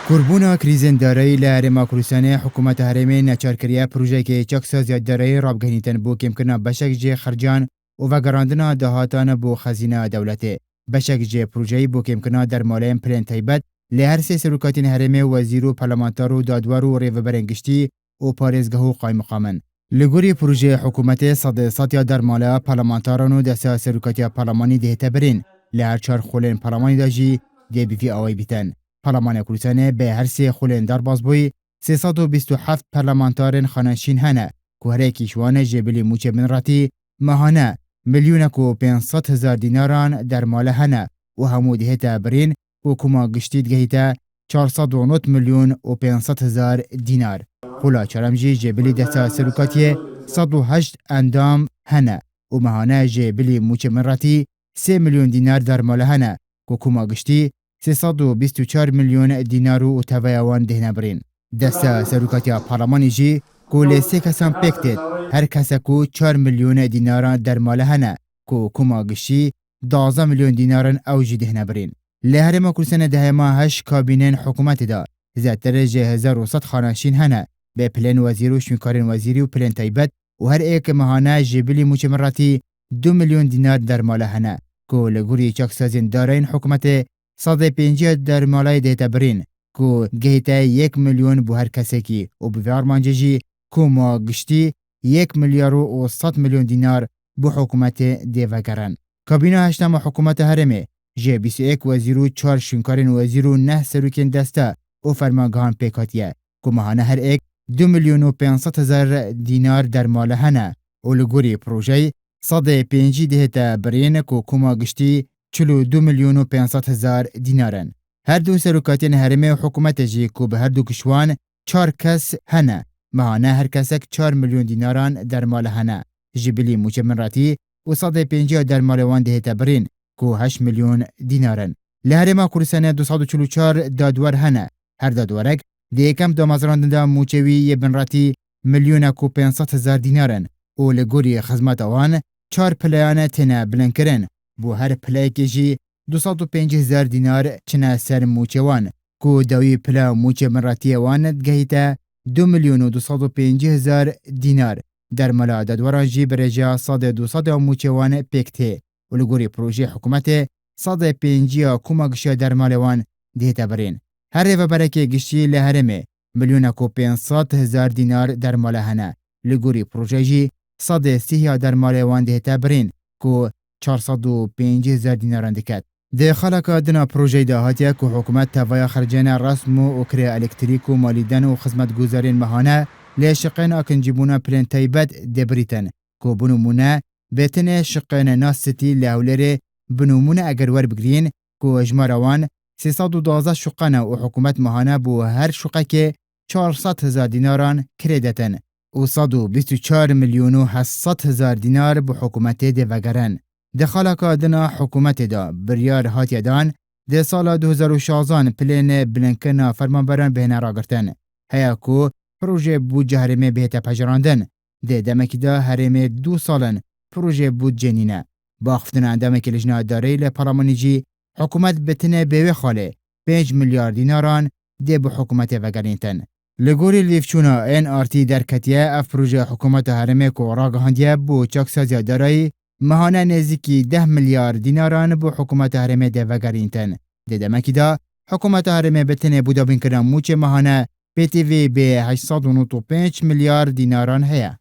کربونا کریزن دارایی لهرما کروسانه حکومت هرمی نچارکریا پروژه که چاکسازی دارایی رابگهنیتن بو کم کنا بشک جه خرجان و وگراندنا دهاتان بو خزینه دولته. بشک جه پروژه بو کم کنا در مالایم پلن تایبت لهر سه سروکاتین هرمی وزیر و پارلمانتار و دادوار و ریوبرنگشتی و پارێزگەه و قای مقامن. لگوری پروژه حکومت صد ساتیا در مالا پارلمانتاران و دسته سروکاتیا پارلمانی دهتا برین لهر چار خولین پارلمانی داجی دی بی آوای بیتن. پارلمان کردستان به هر سه خولین در بازبوی 327 پارلمانتارن خانشین هنه که هر کیشوان جبلی موچه بنراتی ماهانه 1,500,000 دیناران در مال هنه و همو دهتا برین و کما گشتید گهیتا 409,500,000 دینار. خولا چرمجی جبلی دسته سروکاتی 108 اندام هنه و ماهانه جبلی موچه بنراتی 3 میلیون دینار در مال هنه که کما گشتی 324 میلیون دینار و تویوان دهنه برین. دسته سروکاتی پارلمانی جی که سه کسان پکتید هر کس کو 4 میلیون دینار در مال هنه که کما گشتی 12 میلیون دینار اوجی دهنه برین. لهرما کردستان دهما 8 کابینه حکومت دا زیادتر جه 1100 خانشین هنه به پلن وزیر و شمیکارین وزیری و پلن تایبت و هر ایک ماهانه جبلی موچه مراتی 2 میلیون دینار در مال هنه که لگوری چاکسازین دارین حکومت 150 در مالای دیتا برین که گهیتا 1 میلیون بو هر کسی کی و بویار مانجی که ما گشتی 1 میلیارد و 100 میلیون دینار بو حکومت دیوگرن. کابینه هشتم حکومت هرمه جه 21 وزیر و 4 شنکارین وزیر و 9 سروکین دسته و فرمانگاهان پیکاتیه که ماهانه هر ایک 2,500,000 دینار در مال هنه و لگوری پروژه 105 دهتا برین که کما گشتی 42,500,000 دینارن. هر دو سروکاتین هرمه و حکومت جی که به هر دو کشوان 4 کس هنه ماهانه هر کسک 4 میلیون دیناران در مال هنه جبلی موچه منراتی و 150 در مال وان دهتا برین که 8 میلیون دینارن. لهرما کردستان 244 دادوار هنه هر دادوارک دیکم دامازراندن موچوی یه بنراتی 1,500,000 دینارن و لگوری خدمت آوان 4 پلیان تنه بلند کرن بو هر پلی کجی 205,000 دینار چنه سر موچوان که داوی پلا موچه منراتی واند گهیتا 2,205,000 دینار در ملا دادوران جی برجا 100 موچوان پکته و لگوری پروژه حکومت 150 کما گشا در مالوان دیتا برین. هر ریو برکه گشتی لهرمه 1,500,000 دینار در مال هنه لگوری پروژه جی 130 در مالوان دیتا برین که 405,000 دیناران دکت. ده خلق دنا پروژه دهاتیه که حکومت توای خرجان رسم و اکری الکتریک و مالیدن و خدمت گذارین مهانه لیشقین اکنجیبونا پلن تایبت دبریتن که بنومونه بتنه شقین ناستی لحولره بنومونه اگر ور بگرین که اجماروان 312 شقانه و حکومت مهانه بو هر شقه که 400,000 دیناران کردتن و 124,800,000 دینار بو حکومت دیوگرن. دخالک دنا حکومت دا بریار هاتیه دان ده سال 2016 پلین بلنکن فرمانبران بهنه را گرتن. هیا کو پروژه بود جهرمه بهتا پجراندن. ده دمکی دا هرمه 2 سالن پروژه بود جنینه. با اختن اندمک لجنه داره لپارلمانی جی حکومت بتنه بیوه خاله 5 میلیارد دیناران ده به حکومت وگرینتن. لگوری لیفچونا این آرتی در کتیه اف پروژه حکومت هرمه کو راگهاندیه بو چاکسازی دارایی ماهانه نزدیکی 10 میلیارد دیناران بو حکومت هرمه ده وگرینتن. ده دمکی دا حکومت هرمه بتنه بودا بین کرن موچه ماهانه PTV به 895 میلیارد دیناران هیا.